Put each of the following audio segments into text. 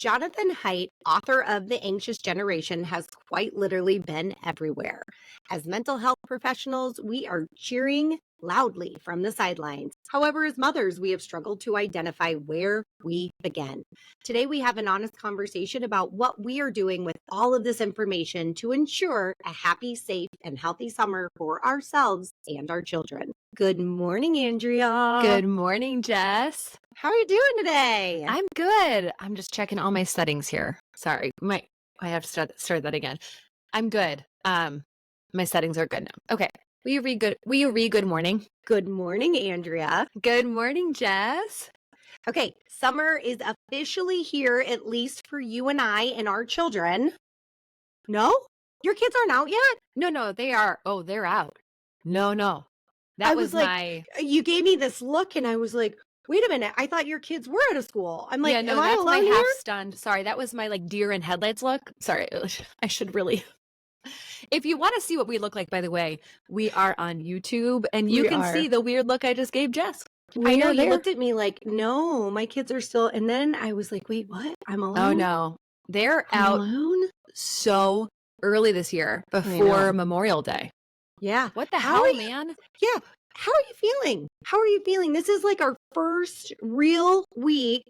Jonathan Haidt, author of The Anxious Generation, has quite literally been everywhere. As mental health professionals, we are cheering loudly from the sidelines. However, as mothers, we have struggled to identify where we begin. Today, we have an honest conversation about what we are doing with all of this information to ensure a happy, safe, and healthy summer for ourselves and our children. Good morning, Andrea. Good morning, Jess. How are you doing today? I'm good. I'm just checking all my settings here. Sorry, I have to start that again. I'm good. My settings are good now. Okay. Will you read good morning? Good morning, Andrea. Good morning, Jess. Okay, summer is officially here, at least for you and I and our children. No? Your kids aren't out yet? No, they are. Oh, they're out. No. That was like, you gave me this look and I was like, wait a minute, I thought your kids were out of school. I'm like, yeah, no, am I that's my alone here? half stunned. Sorry, that was my like deer in headlights look. Sorry, I should really. If you want to see what we look like, by the way, we are on YouTube and you can see the weird look I just gave Jess. I know you looked at me like, no, my kids are still. And then I was like, wait, what? I'm alone? Oh, no. They're out alone so early this year before Memorial Day. Yeah. What the hell, man? Yeah. How are you feeling? This is like our first real week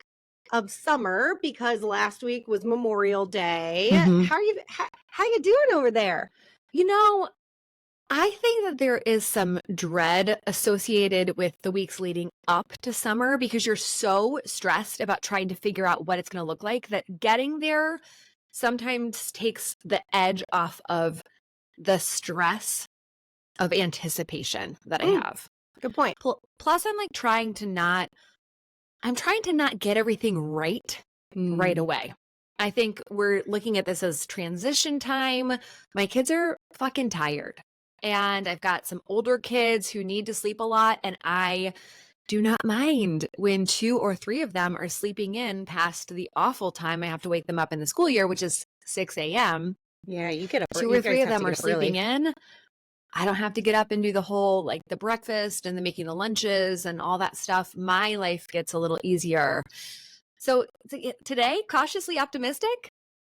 of summer because last week was Memorial Day. Mm-hmm. How you doing over there? You know, I think that there is some dread associated with the weeks leading up to summer because you're so stressed about trying to figure out what it's going to look like that getting there sometimes takes the edge off of the stress of anticipation that I have. Good point. Plus, I'm like trying to not get everything right away. I think we're looking at this as transition time. My kids are fucking tired. And I've got some older kids who need to sleep a lot. And I do not mind when 2 or 3 of them are sleeping in past the awful time I have to wake them up in the school year, which is 6 a.m. Yeah, you get up. 2 or 3 of them are sleeping in. I don't have to get up and do the whole, like the breakfast and the making the lunches and all that stuff. My life gets a little easier. So today, cautiously optimistic,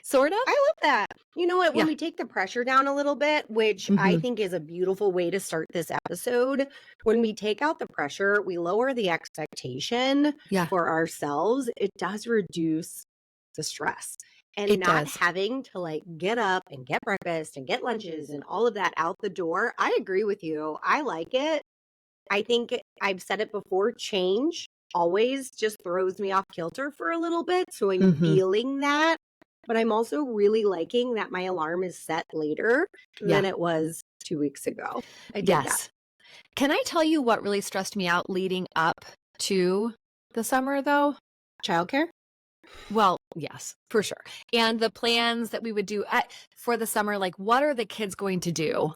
sort of. I love that. You know what? When we take the pressure down a little bit, which I think is a beautiful way to start this episode, when we take out the pressure, we lower the expectation for ourselves. It does reduce the stress. And not having to like get up and get breakfast and get lunches and all of that out the door. I agree with you. I like it. I think I've said it before, change always just throws me off kilter for a little bit. So I'm feeling that. But I'm also really liking that my alarm is set later than it was 2 weeks ago. I did that. Can I tell you what really stressed me out leading up to the summer though? Childcare? Well, yes, for sure. And the plans that we would do for the summer, like what are the kids going to do?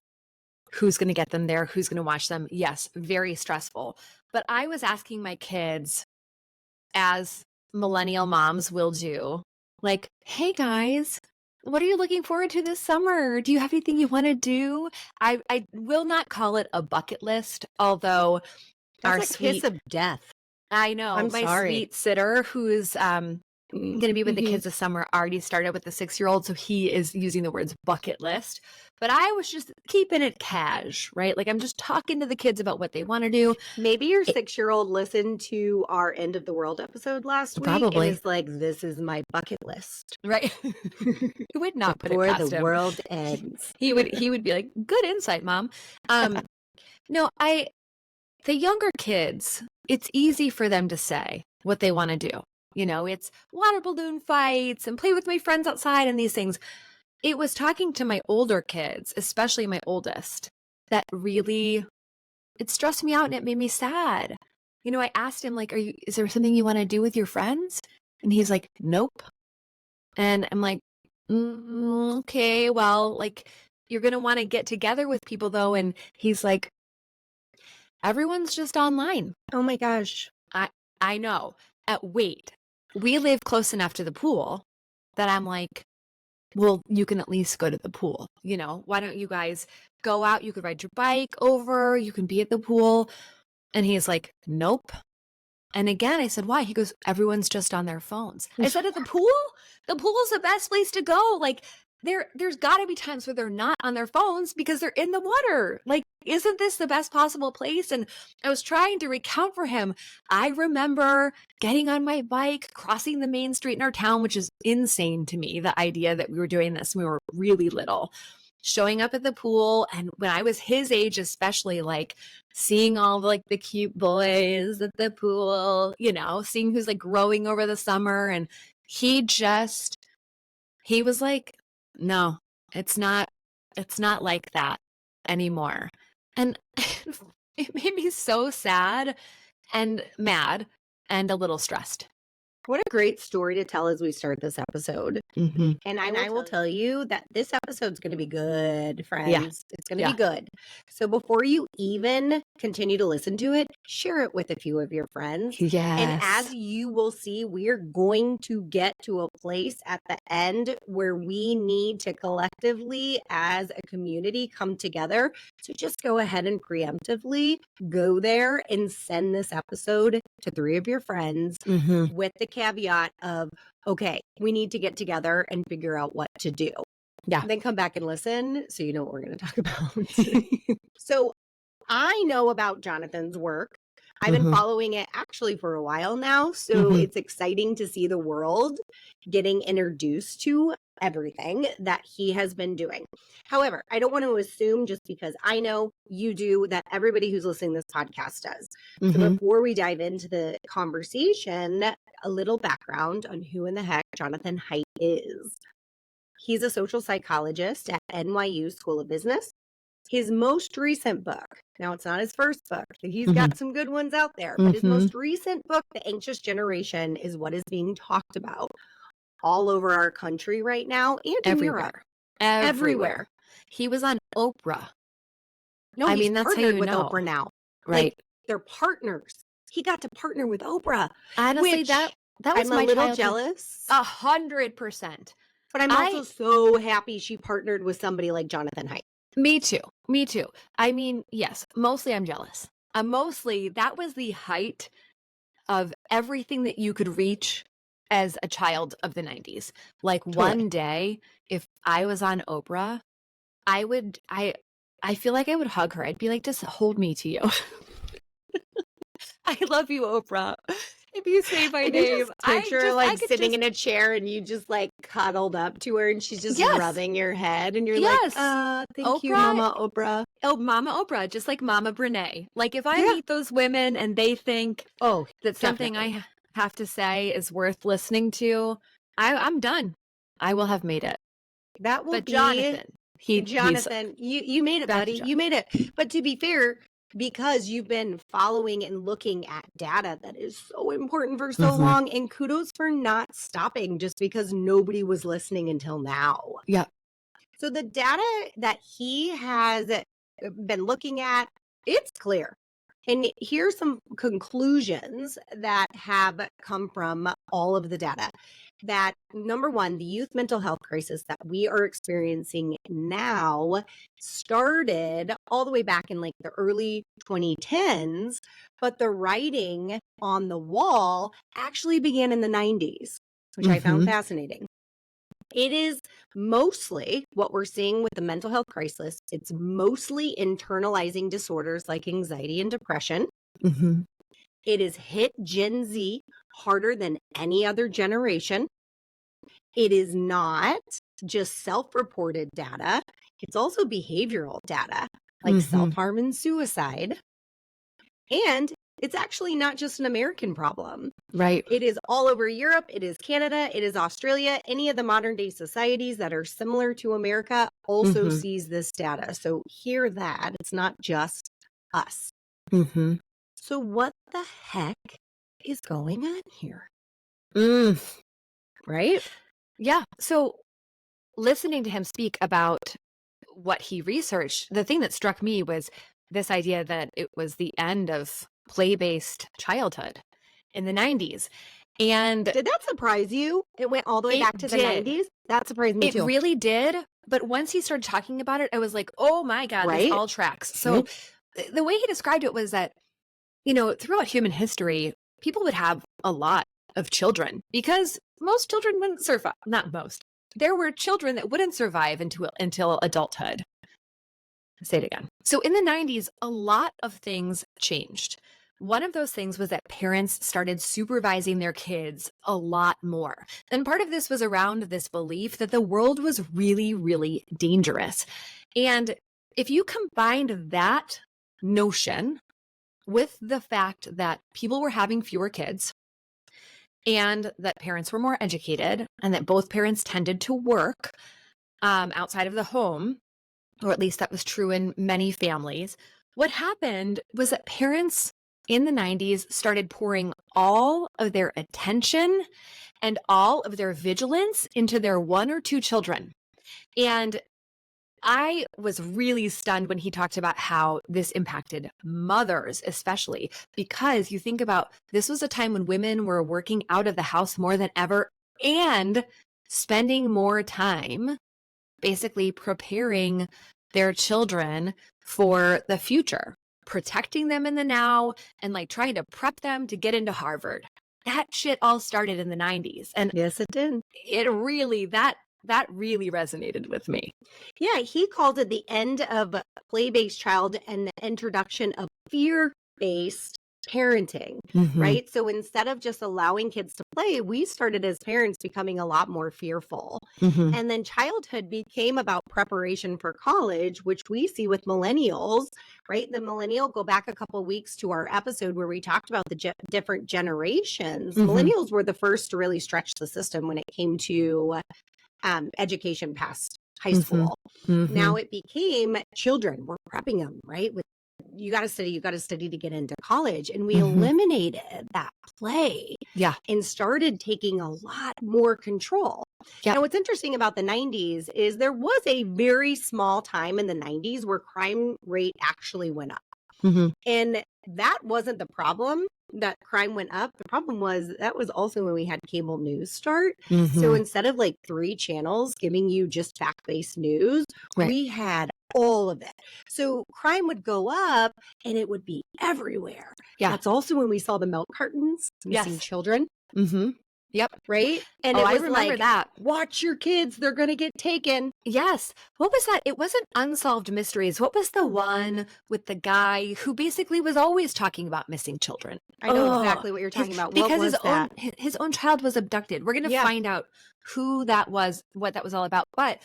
Who's going to get them there? Who's going to watch them? Yes, very stressful. But I was asking my kids, as millennial moms will do, like, hey guys, what are you looking forward to this summer? Do you have anything you want to do? I will not call it a bucket list, although that's a kiss of death. I know. My sweet sitter who's going to be with the kids this summer already started with the 6-year-old, so he is using the words bucket list. But I was just keeping it cash, right? Like I'm just talking to the kids about what they want to do. Maybe your 6-year-old listened to our End of the World episode last week and is like, this is my bucket list. Right. He would not put it past him. Before the world ends. He would be like, good insight, Mom. No, the younger kids, it's easy for them to say what they want to do. You know, it's water balloon fights and play with my friends outside and these things. It was talking to my older kids, especially my oldest, that really, it stressed me out and it made me sad. You know, I asked him like, is there something you want to do with your friends? And he's like, nope. And I'm like, okay, well, like you're going to want to get together with people though. And he's like, everyone's just online. Oh my gosh. I know. Wait, we live close enough to the pool that I'm like, well, you can at least go to the pool. You know, why don't you guys go out? You could ride your bike over. You can be at the pool. And he's like, nope. And again, I said, why? He goes, everyone's just on their phones. I said, at the pool? The pool's the best place to go. Like, there's got to be times where they're not on their phones because they're in the water. Like, isn't this the best possible place? And I was trying to recount for him. I remember getting on my bike, crossing the main street in our town, which is insane to me, the idea that we were doing this when we were really little. Showing up at the pool, and when I was his age, especially, like seeing all like the cute boys at the pool, you know, seeing who's like growing over the summer, and he was like, no, it's not like that anymore. And it made me so sad and mad and a little stressed. What a great story to tell as we start this episode. Mm-hmm. And I will tell you that this episode's going to be good, friends. Yeah. It's going to be good. So before you even continue to listen to it, share it with a few of your friends. Yes. And as you will see, we're going to get to a place at the end where we need to collectively, as a community, come together. So just go ahead and preemptively go there and send this episode to 3 of your friends with the caveat of, okay, we need to get together and figure out what to do. Yeah. Then come back and listen so you know what we're going to talk about. So I know about Jonathan's work. I've been following it actually for a while now. So it's exciting to see the world getting introduced to everything that he has been doing. However, I don't want to assume just because I know you do that everybody who's listening to this podcast does. So before we dive into the conversation, a little background on who in the heck Jonathan Haidt is. He's a social psychologist at NYU School of Business. His most recent book, now it's not his first book, he's got some good ones out there, but his most recent book, The Anxious Generation, is what is being talked about all over our country right now and in Europe. Everywhere. He was on Oprah. No, I he's mean, that's how partnered you with know. Oprah now. Right. Like, they're partners. He got to partner with Oprah. Honestly, that was I'm my a little childhood. jealous. 100%. But I'm also so happy she partnered with somebody like Jonathan Haidt. Me too. I mean, yes, mostly I'm jealous. Mostly that was the height of everything that you could reach as a child of the 90s. Like one day, if I was on Oprah, I feel like I would hug her. I'd be like, just hold me to you. I love you, Oprah. If you say my name, picture like sitting in a chair and you just like cuddled up to her and she's just rubbing your head and you're like, thank you, Mama Oprah. Oh, Mama Oprah, just like Mama Brene. Like if I meet those women and they think that something I have to say is worth listening to, I'm done. I will have made it. That will be Jonathan. Jonathan, you made it, buddy. You made it. But to be fair, because you've been following and looking at data that is so important for so long, and kudos for not stopping just because nobody was listening until now. Yeah. So the data that he has been looking at, it's clear. And here's some conclusions that have come from all of the data. That number one, the youth mental health crisis that we are experiencing now started all the way back in like the early 2010s, but the writing on the wall actually began in the 90s, which I found fascinating. It is mostly what we're seeing with the mental health crisis. It's mostly internalizing disorders like anxiety and depression. It has hit Gen Z harder than any other generation. It is not just self-reported data. It's also behavioral data like self-harm and suicide. And it's actually not just an American problem. Right. It is all over Europe. It is Canada. It is Australia. Any of the modern day societies that are similar to America also sees this data. So hear that. It's not just us. So what the heck is going on here? Right? Yeah. So listening to him speak about what he researched, the thing that struck me was this idea that it was the end of play-based childhood in the 90s. And did that surprise you? It went all the way back to the 90s? That surprised me too. It really did. But once he started talking about it, I was like, oh my God, this all tracks. So the way he described it was that, you know, throughout human history, people would have a lot of children because most children wouldn't survive. Not most. There were children that wouldn't survive until adulthood. Say it again. So in the 90s, a lot of things changed. One of those things was that parents started supervising their kids a lot more. And part of this was around this belief that the world was really, really dangerous. And if you combined that notion with the fact that people were having fewer kids and that parents were more educated and that both parents tended to work outside of the home, or at least that was true in many families, what happened was that parents in the 90s started pouring all of their attention and all of their vigilance into their one or two children. And I was really stunned when he talked about how this impacted mothers, especially because you think about this was a time when women were working out of the house more than ever and spending more time basically preparing their children for the future, protecting them in the now, and like trying to prep them to get into Harvard. That shit all started in the 90s. And yes, it did. It really, that really resonated with me. Yeah, he called it the end of play-based child and the introduction of fear-based parenting, right? So instead of just allowing kids to play, we started as parents becoming a lot more fearful. And then childhood became about preparation for college, which we see with millennials, right? The millennial, go back a couple of weeks to our episode where we talked about the different generations. Millennials were the first to really stretch the system when it came to education past high school. Now it became children. We're prepping them, right? With you got to study to get into college. And we eliminated that play and started taking a lot more control. Now, what's interesting about the 90s is there was a very small time in the 90s where crime rate actually went up. And that wasn't the problem that crime went up. The problem was that was also when we had cable news start. So instead of like 3 channels giving you just fact-based news, we had all of it. So crime would go up and it would be everywhere. That's also when we saw the milk cartons, missing children. Yep. Right? And it was I remember like, that. Watch your kids. They're going to get taken. Yes. What was that? It wasn't Unsolved Mysteries. What was the one with the guy who basically was always talking about missing children? I know exactly what you're talking about. What because was his own child was abducted. We're going to find out who that was, what that was all about. But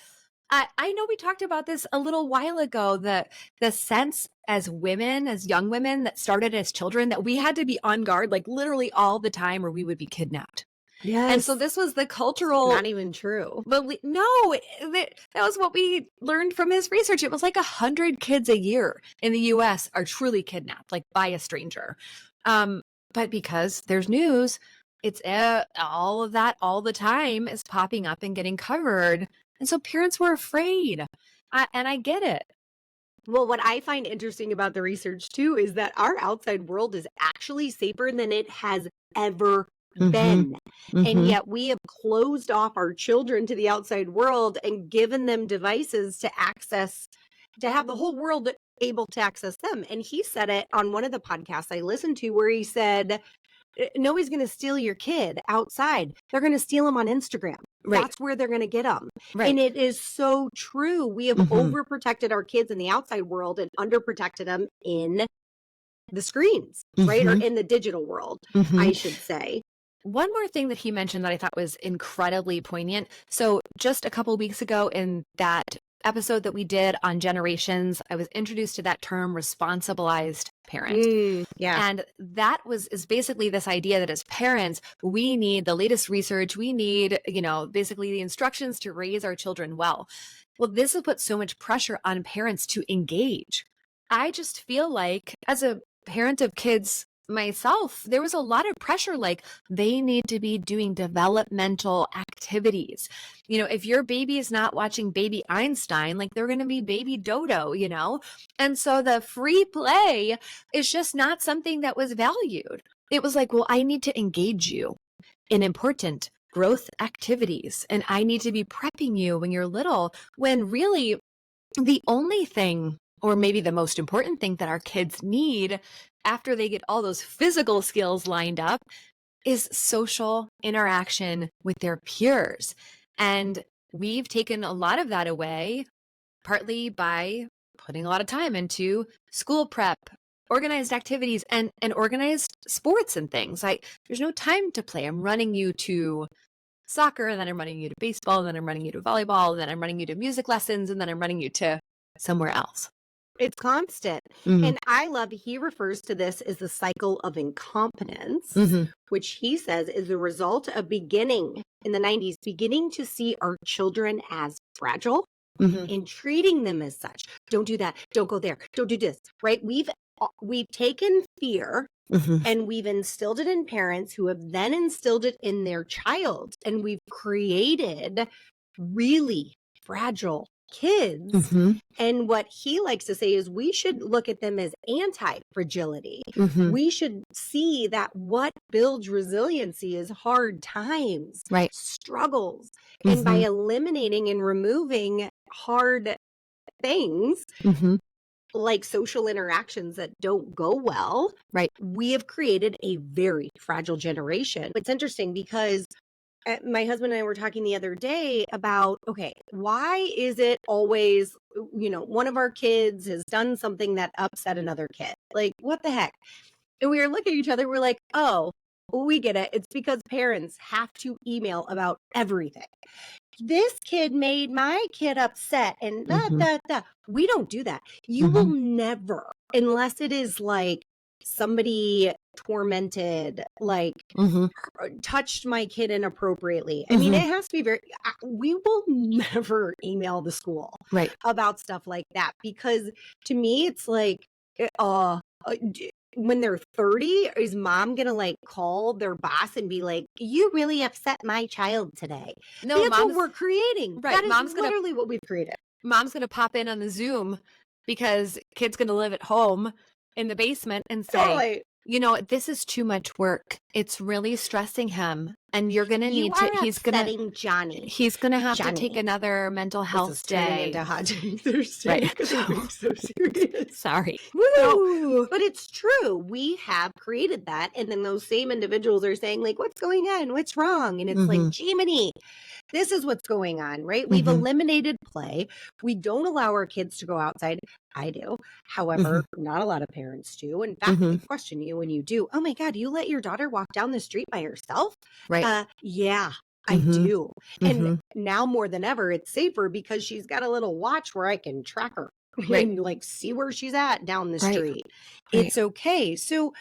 I know we talked about this a little while ago, the sense as women, as young women that started as children, that we had to be on guard like literally all the time or we would be kidnapped. Yes. And so this was the cultural... Not even true. But that was what we learned from his research. It was like 100 kids a year in the U.S. are truly kidnapped, like by a stranger. But because there's news, it's all of that all the time is popping up and getting covered. And so parents were afraid. And I get it. Well, what I find interesting about the research, too, is that our outside world is actually safer than it has ever been. And yet we have closed off our children to the outside world and given them devices to access, to have the whole world able to access them. And he said it on one of the podcasts I listened to where he said, nobody's going to steal your kid outside. They're going to steal them on Instagram. That's where they're going to get them. And it is so true. We have overprotected our kids in the outside world and underprotected them in the screens, right? Or in the digital world, I should say. One more thing that he mentioned that I thought was incredibly poignant. So just a couple of weeks ago in that episode that we did on generations, I was introduced to that term responsibilized parent. And that is basically this idea that as parents, we need the latest research. We need, basically the instructions to raise our children well. Well, this has put so much pressure on parents to engage. I just feel like as a parent of kids myself, there was a lot of pressure, like they need to be doing developmental activities. If your baby is not watching Baby Einstein, like they're going to be Baby Dodo, And so the free play is just not something that was valued. It was like, well, I need to engage you in important growth activities, and I need to be prepping you when you're little, when really the only thing or maybe the most important thing that our kids need after they get all those physical skills lined up is social interaction with their peers. And we've taken a lot of that away, partly by putting a lot of time into school prep, organized activities, and organized sports and things. There's no time to play. I'm running you to soccer, and then I'm running you to baseball, and then I'm running you to volleyball, and then I'm running you to music lessons, and then I'm running you to somewhere else. It's constant. And I love, he refers to this as the cycle of incompetence, which he says is the result of beginning in the 90s, beginning to see our children as fragile and treating them as such. Don't do that. Don't go there. Don't do this, right? We've taken fear and we've instilled it in parents who have then instilled it in their child. And we've created really fragile kids. And what he likes to say is we should look at them as anti-fragility. We should see that what builds resiliency is hard times, struggles. And by eliminating and removing hard things, like social interactions that don't go well, we have created a very fragile generation. It's interesting because my husband and I were talking the other day about, okay, why is it always, one of our kids has done something that upset another kid? Like, what the heck? And we were looking at each other, we're like, oh, we get it. It's because parents have to email about everything. This kid made my kid upset and We don't do that. You will never, unless it is like somebody tormented, like touched my kid inappropriately. I mean, it has to be we will never email the school about stuff like that, because to me, it's like, when they're 30, is mom gonna like call their boss and be like, you really upset my child today? No, that's what we're creating. That is literally what we've created. Mom's gonna pop in on the Zoom because kid's gonna live at home in the basement and say, this is too much work. It's really stressing him. And you're going to need to, he's going to have to take another mental health day. Into hot take Thursday because we're being so serious. Sorry. No, but it's true. We have created that. And then those same individuals are saying like, what's going on? What's wrong? And it's like, Jiminy, this is what's going on, right? We've eliminated play. We don't allow our kids to go outside. I do. However, not a lot of parents do. In fact, they question you when you do. Oh my God, you let your daughter walk down the street by herself? Yeah, I do. And now more than ever, it's safer because she's got a little watch where I can track her and like see where she's at down the street. It's okay. So,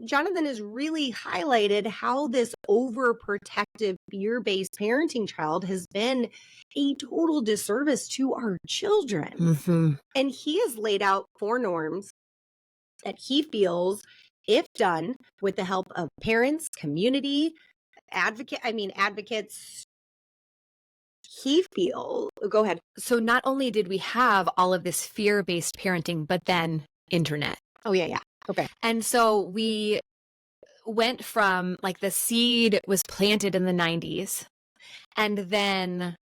Jonathan has really highlighted how this overprotective, fear-based parenting child has been a total disservice to our children. And he has laid out 4 norms that he feels, if done with the help of parents, community, advocates, he feels, go ahead. So not only did we have all of this fear-based parenting, but then internet. Oh, yeah. Okay. And so we went from like the seed was planted in the 90s, and then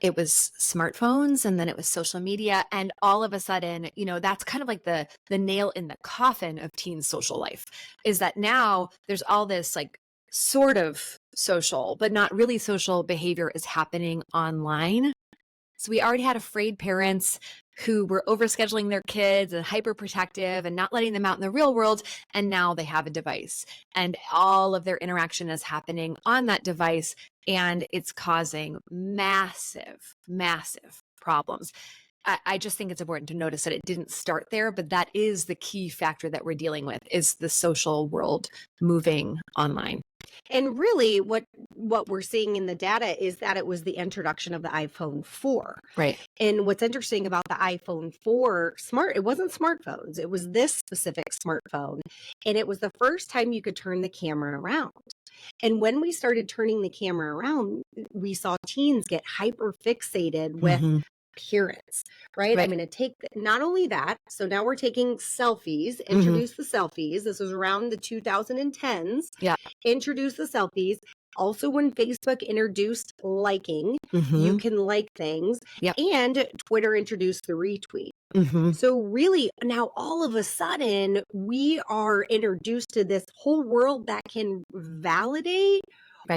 it was smartphones, and then it was social media. And all of a sudden, that's kind of like the nail in the coffin of teen social life, is that now there's all this like sort of social, but not really social behavior is happening online. So we already had afraid parents who were overscheduling their kids and hyperprotective and not letting them out in the real world. And now they have a device and all of their interaction is happening on that device. And it's causing massive, massive problems. I just think it's important to notice that it didn't start there, but that is the key factor that we're dealing with, is the social world moving online. And really what we're seeing in the data is that it was the introduction of the iPhone 4. Right. And what's interesting about the iPhone 4 it wasn't smartphones. It was this specific smartphone. And it was the first time you could turn the camera around. And when we started turning the camera around, we saw teens get hyper fixated with appearance, right? I'm going to take not only that. So now we're taking selfies, introduce the selfies. This was around the 2010s. Yeah. Introduce the selfies. Also, when Facebook introduced liking, you can like things. And Twitter introduced the retweet. So really now all of a sudden we are introduced to this whole world that can validate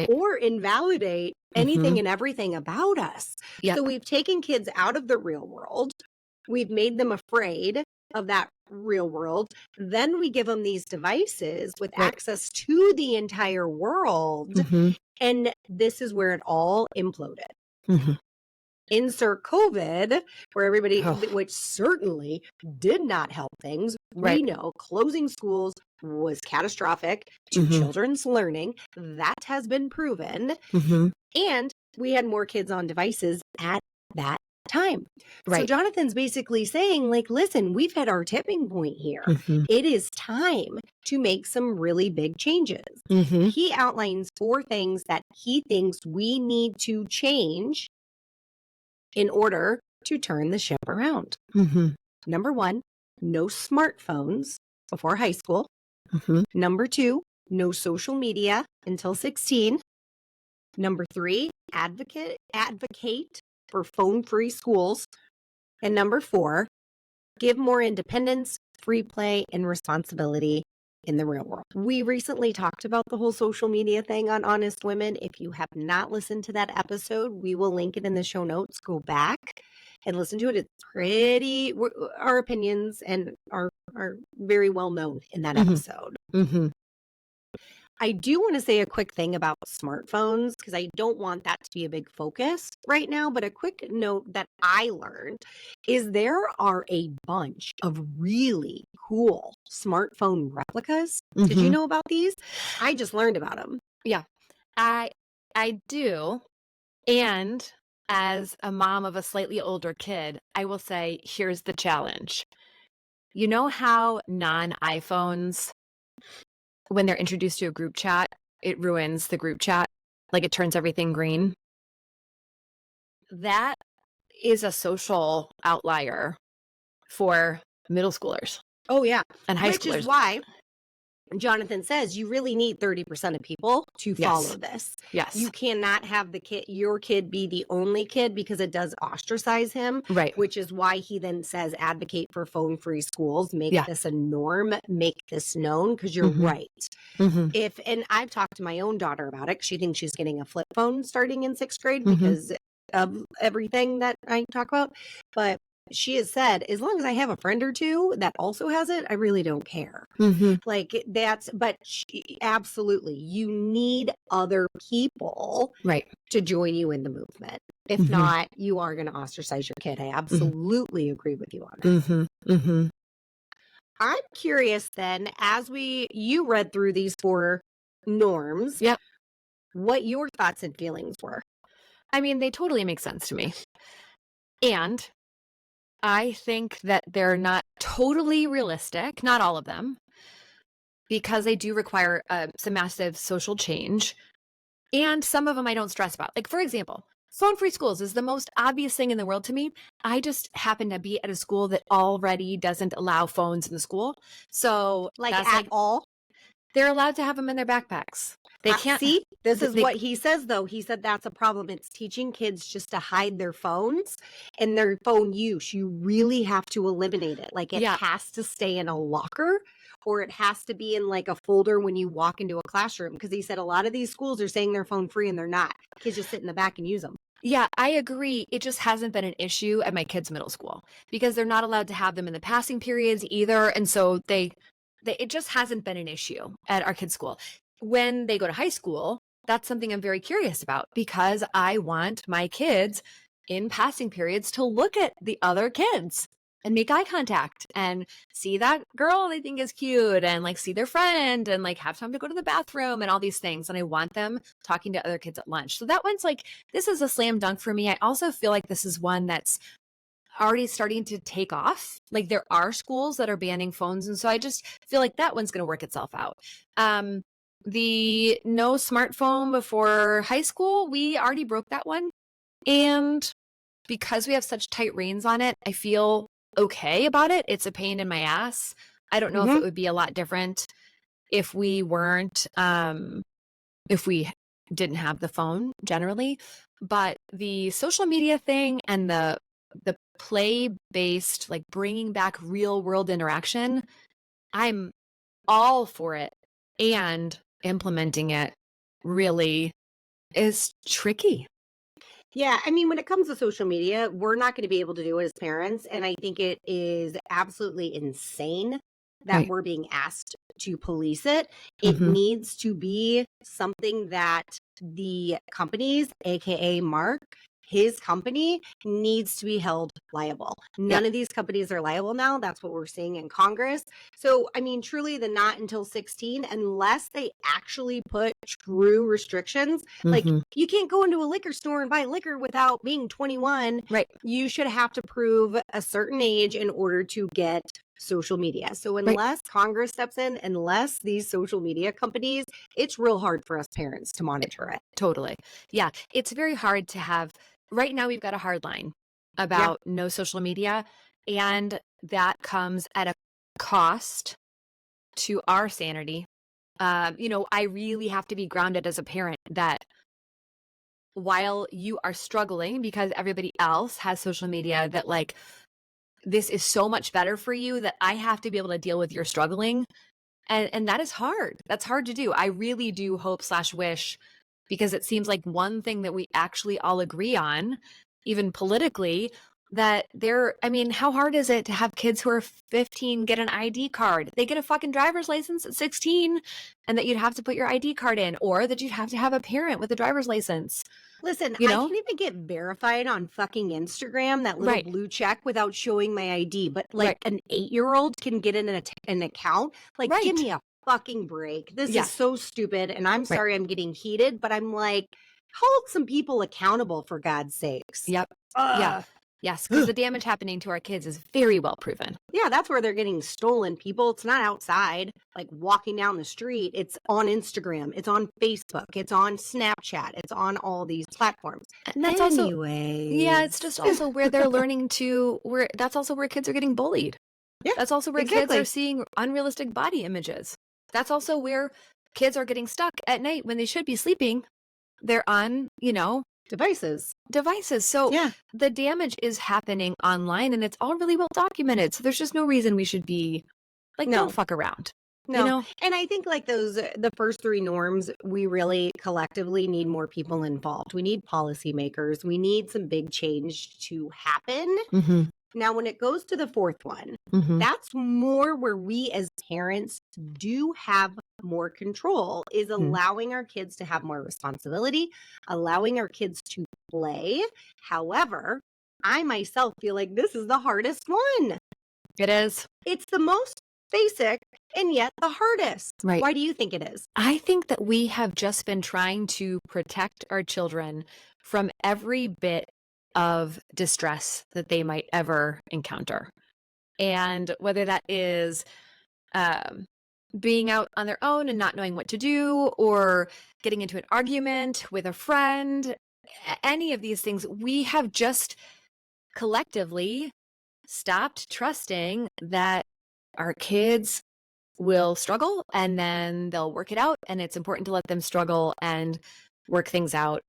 or invalidate anything and everything about us. So we've taken kids out of the real world. We've made them afraid of that real world. Then we give them these devices with access to the entire world. And this is where it all imploded. Insert COVID, where everybody, which certainly did not help things. We know closing schools was catastrophic to children's learning. That has been proven. And we had more kids on devices at that time. So Jonathan's basically saying, like, listen, we've had our tipping point here. It is time to make some really big changes. He outlines 4 things that he thinks we need to change in order to turn the ship around. Number 1, no smartphones before high school. Number 2, no social media until 16. Number 3, advocate for phone-free schools. And number 4, give more independence, free play, and responsibility in the real world. We recently talked about the whole social media thing on Honest Women. If you have not listened to that episode, we will link it in the show notes. Go back and listen to it. It's pretty, our opinions and are very well known in that episode. I do want to say a quick thing about smartphones because I don't want that to be a big focus right now. But a quick note that I learned is there are a bunch of really cool smartphone replicas. Did you know about these? I just learned about them. Yeah, I do. And as a mom of a slightly older kid, I will say, here's the challenge. You know how non-iPhones, when they're introduced to a group chat, it ruins the group chat, like it turns everything green? That is a social outlier for middle schoolers. Oh, yeah. And high schoolers. Which is why Jonathan says you really need 30% of people to follow this. Yes. You cannot have your kid be the only kid because it does ostracize him. Which is why he then says advocate for phone-free schools, make this a norm, make this known, because you're right. And I've talked to my own daughter about it. She thinks she's getting a flip phone starting in 6th grade because of everything that I talk about. But she has said, as long as I have a friend or two that also has it, I really don't care. Like but absolutely, you need other people to join you in the movement. If not, you are going to ostracize your kid. I absolutely agree with you on that. I'm curious then, as you read through these 4 norms, what your thoughts and feelings were. I mean, they totally make sense to me. And I think that they're not totally realistic, not all of them, because they do require some massive social change. And some of them I don't stress about. Like, for example, phone-free schools is the most obvious thing in the world to me. I just happen to be at a school that already doesn't allow phones in the school. So all? They're allowed to have them in their backpacks. They can't see. This is what he says, though. He said that's a problem. It's teaching kids just to hide their phones and their phone use. You really have to eliminate it. Like it has to stay in a locker, or it has to be in like a folder when you walk into a classroom. Because he said a lot of these schools are saying they're phone free and they're not. Kids just sit in the back and use them. Yeah, I agree. It just hasn't been an issue at my kids' middle school because they're not allowed to have them in the passing periods either, and so it just hasn't been an issue at our kids' school. When they go to high school, that's something I'm very curious about because I want my kids in passing periods to look at the other kids and make eye contact and see that girl they think is cute and like see their friend and like have time to go to the bathroom and all these things. And I want them talking to other kids at lunch. So that one's like, this is a slam dunk for me. I also feel like this is one that's already starting to take off. Like there are schools that are banning phones. And so I just feel like that one's going to work itself out. The no smartphone before high school, we already broke that one. And because we have such tight reins on it, I feel okay about it. It's a pain in my ass. I don't know if it would be a lot different if we weren't, if we didn't have the phone generally. But the social media thing and the play-based, like bringing back real world interaction, I'm all for it. And implementing it really is tricky. Yeah, I mean, when it comes to social media, we're not going to be able to do it as parents. And I think it is absolutely insane that we're being asked to police it. It needs to be something that the companies, aka Mark, his company, needs to be held liable. None of these companies are liable now. That's what we're seeing in Congress. So, I mean, truly, the not until 16, unless they actually put true restrictions, like you can't go into a liquor store and buy liquor without being 21. Right. You should have to prove a certain age in order to get social media. So unless Congress steps in, unless these social media companies, it's real hard for us parents to monitor it. Totally. Yeah. It's very hard to have. Right now, we've got a hard line about no social media, and that comes at a cost to our sanity. I really have to be grounded as a parent that while you are struggling because everybody else has social media, that like, this is so much better for you that I have to be able to deal with your struggling. And that is hard. That's hard to do. I really do hope / wish, because it seems like one thing that we actually all agree on, even politically, that how hard is it to have kids who are 15 get an ID card? They get a fucking driver's license at 16, and that you'd have to put your ID card in, or that you'd have to have a parent with a driver's license. Listen, I can't even get verified on fucking Instagram, that little blue check, without showing my ID. But like an 8-year-old can get in an account. Like, give me a fucking break. This is so stupid. And I'm sorry I'm getting heated, but I'm like, hold some people accountable, for God's sakes. Yep. Yeah. Yes, because the damage happening to our kids is very well proven. Yeah, that's where they're getting stolen, people. It's not outside, like walking down the street. It's on Instagram. It's on Facebook. It's on Snapchat. It's on all these platforms. And that's it's just also where they're learning that's also where kids are getting bullied. Yeah, that's also where kids are seeing unrealistic body images. That's also where kids are getting stuck at night when they should be sleeping. They're on, devices. So the damage is happening online, and it's all really well documented. So there's just no reason we should be like, don't fuck around. No. And I think like the first 3 norms, we really collectively need more people involved. We need policymakers. We need some big change to happen. Now, when it goes to the 4th one, that's more where we as parents do have more control, is allowing our kids to have more responsibility, allowing our kids to play. However, I myself feel like this is the hardest one. It is. It's the most basic and yet the hardest. Right. Why do you think it is? I think that we have just been trying to protect our children from every bit of distress that they might ever encounter. And whether that is being out on their own and not knowing what to do, or getting into an argument with a friend, any of these things, we have just collectively stopped trusting that our kids will struggle and then they'll work it out. And it's important to let them struggle and work things out.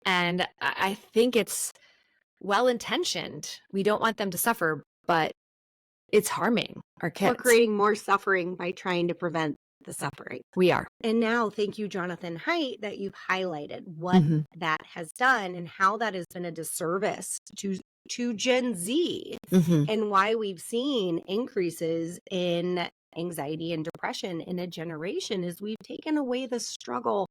And I think it's well-intentioned. We don't want them to suffer, but it's harming our kids. We're creating more suffering by trying to prevent the suffering. We are. And now, thank you, Jonathan Haidt, that you've highlighted what that has done and how that has been a disservice to Gen Z, and why we've seen increases in anxiety and depression in a generation, is we've taken away the struggle.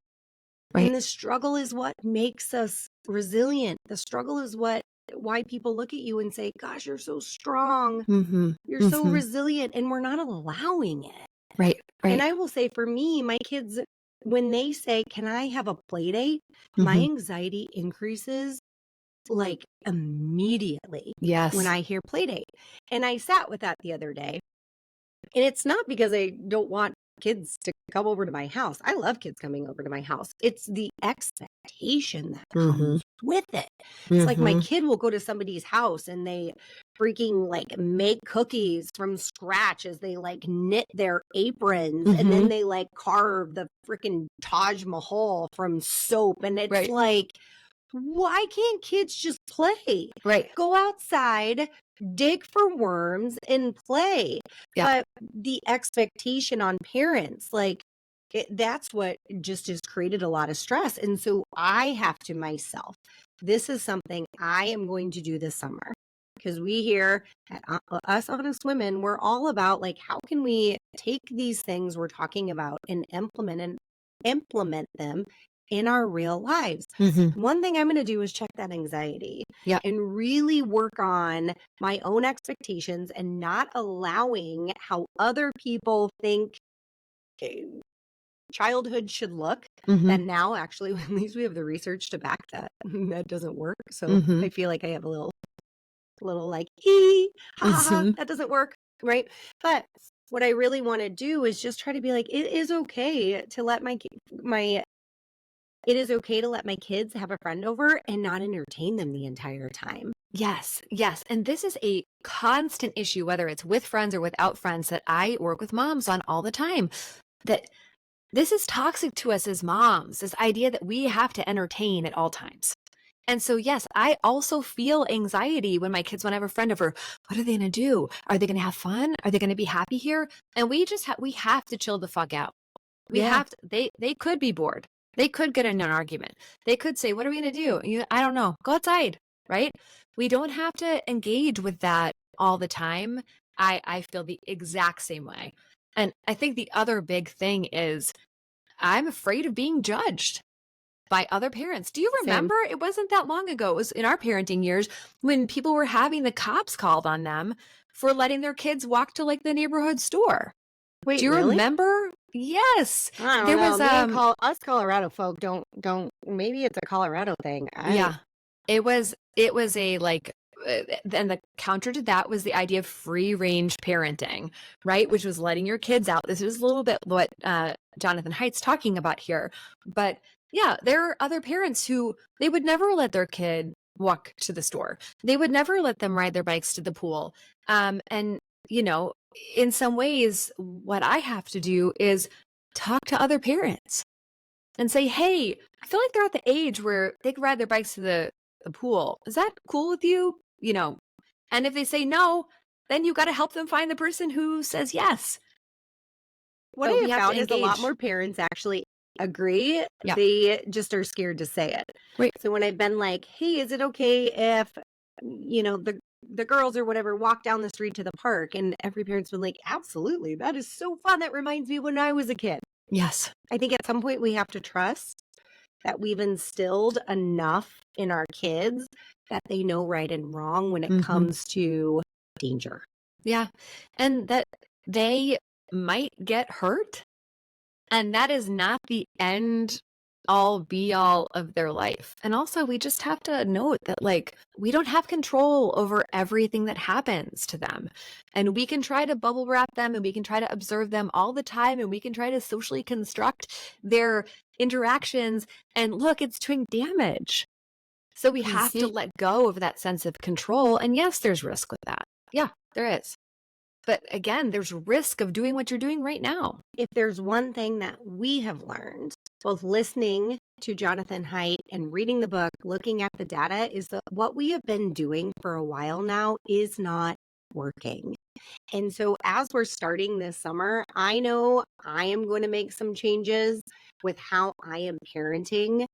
Right. And the struggle is what makes us resilient. The struggle is why people look at you and say, gosh, you're so strong. You're so resilient. And we're not allowing it. Right. And I will say, for me, my kids, when they say, can I have a play date? My anxiety increases like immediately. Yes. When I hear play date. And I sat with that the other day. And it's not because I don't want kids to come over to my house. I love kids coming over to my house. It's the expectation that comes with it. It's like my kid will go to somebody's house and they freaking like make cookies from scratch as they like knit their aprons, and then they like carve the freaking Taj Mahal from soap. And it's like, why can't kids just play? Right. Go outside, dig for worms, and play. Yeah. But the expectation on parents, like, that's what just has created a lot of stress. And so I have to myself, this is something I am going to do this summer. Because we here at Us Honest Women, we're all about like, how can we take these things we're talking about and implement them in our real lives? One thing I'm going to do is check that anxiety and really work on my own expectations and not allowing how other people think childhood should look. That now, actually, at least we have the research to back that that doesn't work. So I feel like I have a little like, that doesn't work, right? But what I really want to do is just try to be like, it is okay to let it is okay to let my kids have a friend over and not entertain them the entire time. Yes, yes. And this is a constant issue, whether it's with friends or without friends, that I work with moms on all the time. That this is toxic to us as moms, this idea that we have to entertain at all times. And so, yes, I also feel anxiety when my kids want to have a friend over. What are they going to do? Are they going to have fun? Are they going to be happy here? And we just we have to chill the fuck out. We have to, they could be bored. They could get in an argument. They could say, what are we going to do? I don't know. Go outside, right? We don't have to engage with that all the time. I feel the exact same way. And I think the other big thing is I'm afraid of being judged by other parents. Do you remember? It wasn't that long ago. It was in our parenting years when people were having the cops called on them for letting their kids walk to like the neighborhood store. Wait, do you really? remember? Yes. I don't know. Us Colorado folk don't, maybe it's a Colorado thing. It was a like, and the counter to that was the idea of free range parenting, right? Which was letting your kids out. This is a little bit what Jonathan Haidt's talking about here. But yeah, there are other parents who they would never let their kid walk to the store. They would never let them ride their bikes to the pool. And, you know, in some ways, what I have to do is talk to other parents and say, hey, I feel like they're at the age where they can ride their bikes to the pool. Is that cool with you? You know, and if they say no, then you got to help them find the person who says yes. What I have found is a lot more parents actually agree. They just are scared to say it. Right. So when I've been like, hey, is it okay if, you know, the girls or whatever walk down the street to the park? And every parent's been like, absolutely. That is so fun. That reminds me when I was a kid. Yes. I think at some point we have to trust that we've instilled enough in our kids that they know right and wrong when it comes to danger. Yeah. And that they might get hurt. And that is not the end all be all of their life. And also we just have to note that like we don't have control over everything that happens to them. And we can try to bubble wrap them and we can try to observe them all the time and we can try to socially construct their interactions and look, it's doing damage. So we have to let go of that sense of control. And yes, there's risk with that. Yeah, there is. But again, there's risk of doing what you're doing right now. If there's one thing that we have learned, both listening to Jonathan Haidt and reading the book, looking at the data, is that what we have been doing for a while now is not working. And so as we're starting this summer, I know I am going to make some changes with how I am parenting.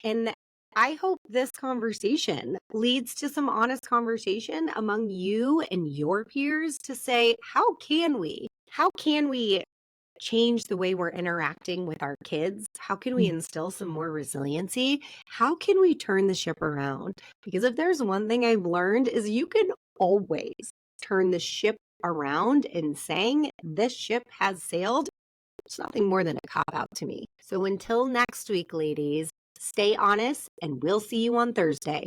And I hope this conversation leads to some honest conversation among you and your peers to say, how can we change the way we're interacting with our kids? How can we instill some more resiliency? How can we turn the ship around? Because if there's one thing I've learned is you can always turn the ship around, and saying this ship has sailed, it's nothing more than a cop out to me. So until next week, ladies, stay honest, and we'll see you on Thursday.